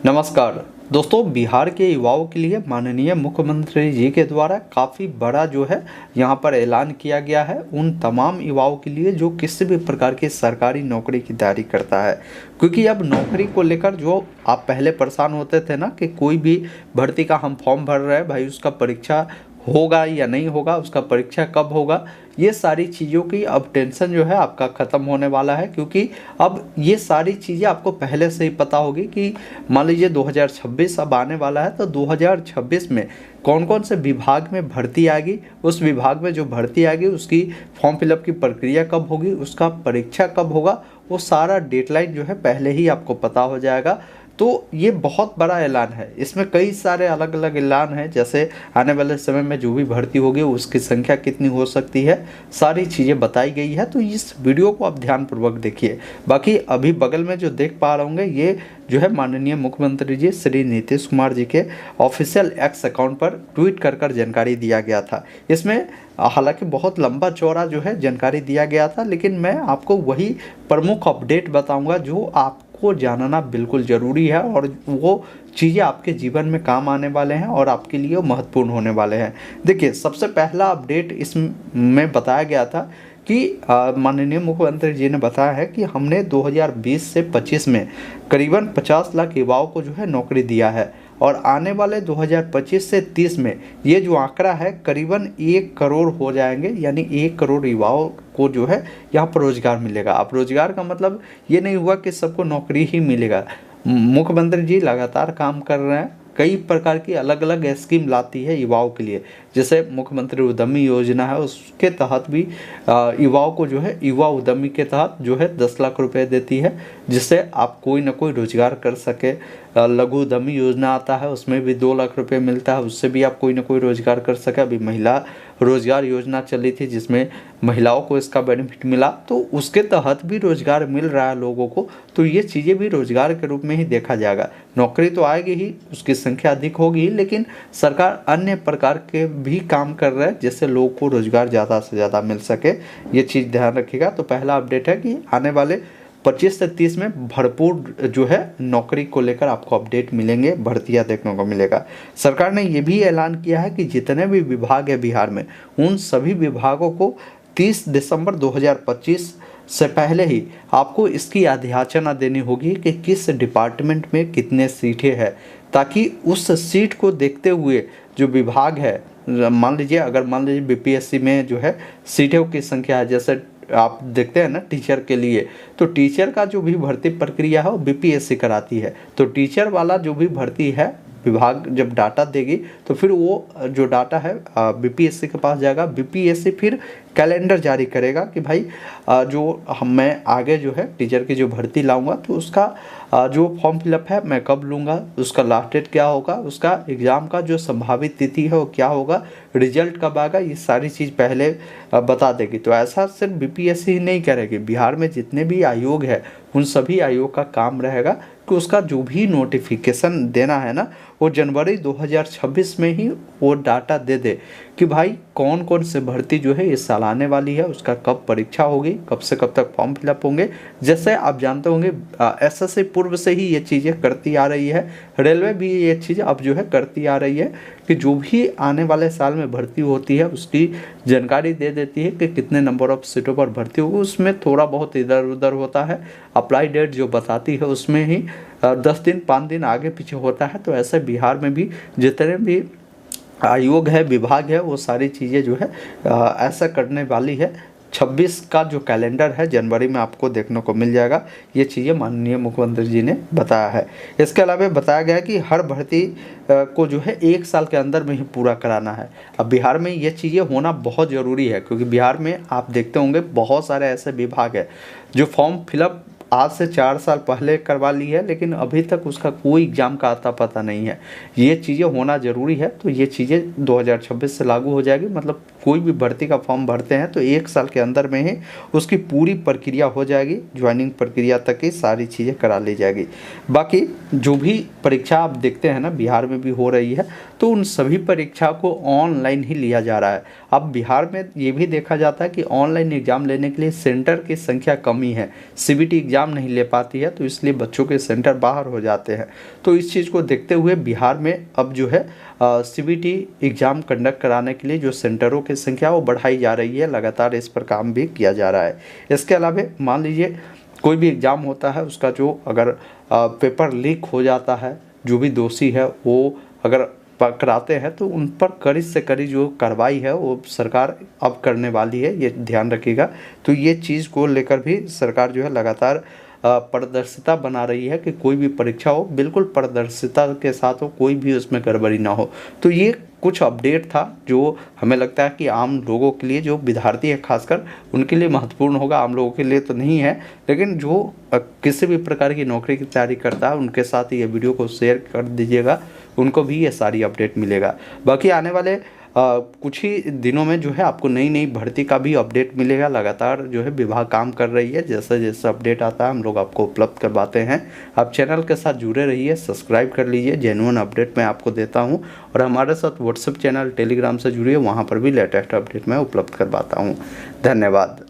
नमस्कार दोस्तों, बिहार के युवाओं के लिए माननीय मुख्यमंत्री जी के द्वारा काफ़ी बड़ा जो है यहाँ पर ऐलान किया गया है उन तमाम युवाओं के लिए जो किसी भी प्रकार की सरकारी नौकरी की तैयारी करता है। क्योंकि अब नौकरी को लेकर जो आप पहले परेशान होते थे ना कि कोई भी भर्ती का हम फॉर्म भर रहे हैं भाई, उसका परीक्षा होगा या नहीं होगा, उसका परीक्षा कब होगा, ये सारी चीज़ों की अब टेंशन जो है आपका ख़त्म होने वाला है। क्योंकि अब ये सारी चीज़ें आपको पहले से ही पता होगी कि मान लीजिए 2026 अब आने वाला है, तो 2026 में कौन कौन से विभाग में भर्ती आएगी, उस विभाग में जो भर्ती आएगी उसकी फॉर्म फिलअप की प्रक्रिया कब होगी, उसका परीक्षा कब होगा, वो सारा डेडलाइन जो है पहले ही आपको पता हो जाएगा। तो ये बहुत बड़ा ऐलान है, इसमें कई सारे अलग अलग ऐलान हैं, जैसे आने वाले समय में जो भी भर्ती होगी उसकी संख्या कितनी हो सकती है, सारी चीज़ें बताई गई है। तो इस वीडियो को आप ध्यानपूर्वक देखिए। बाकी अभी बगल में जो देख पा रहे होंगे ये जो है माननीय मुख्यमंत्री जी श्री नीतीश कुमार जी के ऑफिशियल एक्स अकाउंट पर ट्वीट कर जानकारी दिया गया था। इसमें हालांकि बहुत लंबा चौड़ा जो है जानकारी दिया गया था, लेकिन मैं आपको वही प्रमुख अपडेट बताऊंगा जो आपको जानना बिल्कुल ज़रूरी है और वो चीज़ें आपके जीवन में काम आने वाले हैं और आपके लिए महत्वपूर्ण होने वाले हैं। देखिए, सबसे पहला अपडेट इसमें बताया गया था कि माननीय मुख्यमंत्री जी ने बताया है कि हमने 2020 से 25 में करीबन 50 लाख युवाओं को जो है नौकरी दिया है और आने वाले 2025 से 30 में ये जो आंकड़ा है करीबन 1 करोड़ हो जाएंगे, यानी 1 करोड़ युवाओं को जो है यहाँ पर रोजगार मिलेगा। अब रोजगार का मतलब ये नहीं हुआ कि सबको नौकरी ही मिलेगा। मुख्यमंत्री जी लगातार काम कर रहे हैं, कई प्रकार की अलग अलग स्कीम लाती है युवाओं के लिए। जैसे मुख्यमंत्री उद्यमी योजना है, उसके तहत भी युवाओं को जो है युवा उद्यमी के तहत जो है 10 लाख रुपए देती है, जिससे आप कोई ना कोई रोजगार कर सके। लघु उद्यमी योजना आता है, उसमें भी 2 लाख रुपए मिलता है, उससे भी आप कोई ना कोई रोजगार कर सके। अभी महिला रोजगार योजना चली थी जिसमें महिलाओं को इसका बेनिफिट मिला, तो उसके तहत भी रोजगार मिल रहा है लोगों को। तो ये चीज़ें भी रोजगार के रूप में ही देखा जाएगा। नौकरी तो आएगी ही, उसकी संख्या अधिक होगी, लेकिन सरकार अन्य प्रकार के भी काम कर रहा है जिससे लोगों को रोजगार ज़्यादा से ज़्यादा मिल सके। ये चीज़ ध्यान रखिएगा। तो पहला अपडेट है कि आने वाले 25 से 30 में भरपूर जो है नौकरी को लेकर आपको अपडेट मिलेंगे, भर्तियां देखने को मिलेगा। सरकार ने ये भी ऐलान किया है कि जितने भी विभाग है बिहार में, उन सभी विभागों को 30 दिसंबर 2025 से पहले ही आपको इसकी अधियाचना देनी होगी कि किस डिपार्टमेंट में कितने सीटें हैं, ताकि उस सीट को देखते हुए जो विभाग है, मान लीजिए बीपीएससी में जो है सीटों की संख्या है, जैसे आप देखते हैं ना टीचर के लिए, तो टीचर का जो भी भर्ती प्रक्रिया है वो बीपीएससी कराती है। तो टीचर वाला जो भी भर्ती है विभाग जब डाटा देगी तो फिर वो जो डाटा है बीपीएससी के पास जाएगा। बीपीएससी फिर कैलेंडर जारी करेगा कि भाई मैं आगे जो है टीचर की जो भर्ती लाऊंगा तो उसका जो फॉर्म फिलअप है मैं कब लूँगा, उसका लास्ट डेट क्या होगा, उसका एग्ज़ाम का जो संभावित तिथि है वो क्या होगा, रिजल्ट कब आएगा, ये सारी चीज़ पहले बता देगी। तो ऐसा सिर्फ बीपीएससी ही नहीं करेगी, बिहार में जितने भी आयोग है उन सभी आयोग का काम रहेगा कि उसका जो भी नोटिफिकेशन देना है ना, वो जनवरी 2026 में ही वो डाटा दे दे कि भाई कौन कौन से भर्ती जो है इस साल आने वाली है, उसका कब परीक्षा होगी, कब से कब तक फॉर्म फिलअप होंगे। जैसे आप जानते होंगे एसएससी पूर्व से ही ये चीज़ें करती आ रही है, रेलवे भी ये चीज़ अब जो है करती आ रही है कि जो भी आने वाले साल में भर्ती होती है उसकी जानकारी दे देती है कि कितने नंबर ऑफ सीटों पर भर्ती होगी। उसमें थोड़ा बहुत इधर उधर होता है, अप्लाई डेट जो बताती है उसमें ही 10 दिन 5 दिन आगे पीछे होता है। तो ऐसे बिहार में भी जितने भी आयोग है, विभाग है, वो सारी चीज़ें जो है ऐसा करने वाली है। 26 का जो कैलेंडर है जनवरी में आपको देखने को मिल जाएगा। ये चीज़ें माननीय मुख्यमंत्री जी ने बताया है। इसके अलावा बताया गया है कि हर भर्ती को जो है 1 साल के अंदर में ही पूरा कराना है। अब बिहार में ये चीज़ें होना बहुत ज़रूरी है, क्योंकि बिहार में आप देखते होंगे बहुत सारे ऐसे विभाग है जो फॉर्म फिलअप आज से 4 साल पहले करवा ली है, लेकिन अभी तक उसका कोई एग्ज़ाम का आता पता नहीं है। ये चीज़ें होना ज़रूरी है। तो ये चीज़ें 2026 से लागू हो जाएगी, मतलब कोई भी भर्ती का फॉर्म भरते हैं तो 1 साल के अंदर में ही उसकी पूरी प्रक्रिया हो जाएगी, ज्वाइनिंग प्रक्रिया तक की सारी चीज़ें करा ली जाएगी। बाकी जो भी परीक्षा आप देखते हैं ना बिहार में भी हो रही है, तो उन सभी परीक्षा को ऑनलाइन ही लिया जा रहा है। अब बिहार में ये भी देखा जाता है कि ऑनलाइन एग्ज़ाम लेने के लिए सेंटर की संख्या कम ही है, सीबीटी एग्ज़ाम नहीं ले पाती है, तो इसलिए बच्चों के सेंटर बाहर हो जाते हैं। तो इस चीज़ को देखते हुए बिहार में अब जो है सीबीटी एग्ज़ाम कंडक्ट कराने के लिए जो सेंटरों की संख्या वो बढ़ाई जा रही है, लगातार इस पर काम भी किया जा रहा है। इसके अलावा मान लीजिए कोई भी एग्ज़ाम होता है, उसका जो अगर पेपर लीक हो जाता है, जो भी दोषी है वो अगर पकड़ाते हैं तो उन पर कड़ी से कड़ी जो कार्रवाई है वो सरकार अब करने वाली है, ये ध्यान रखिएगा। तो ये चीज़ को लेकर भी सरकार जो है लगातार पारदर्शिता बना रही है कि कोई भी परीक्षा हो बिल्कुल पारदर्शिता के साथ हो, कोई भी उसमें गड़बड़ी ना हो। तो ये कुछ अपडेट था जो हमें लगता है कि आम लोगों के लिए, जो विद्यार्थी है खासकर उनके लिए महत्वपूर्ण होगा, आम लोगों के लिए तो नहीं है, लेकिन जो किसी भी प्रकार की नौकरी की तैयारी करता है उनके साथ ये वीडियो को शेयर कर दीजिएगा, उनको भी ये सारी अपडेट मिलेगा। बाकी आने वाले कुछ ही दिनों में जो है आपको नई नई भर्ती का भी अपडेट मिलेगा। लगातार जो है विभाग काम कर रही है, जैसा जैसा अपडेट आता है हम लोग आपको उपलब्ध करवाते हैं। आप चैनल के साथ जुड़े रहिए, सब्सक्राइब कर लीजिए, जेन्युइन अपडेट मैं आपको देता हूं, और हमारे साथ व्हाट्सएप चैनल टेलीग्राम से जुड़िए, वहां पर भी लेटेस्ट अपडेट मैं उपलब्ध करवाता हूँ। धन्यवाद।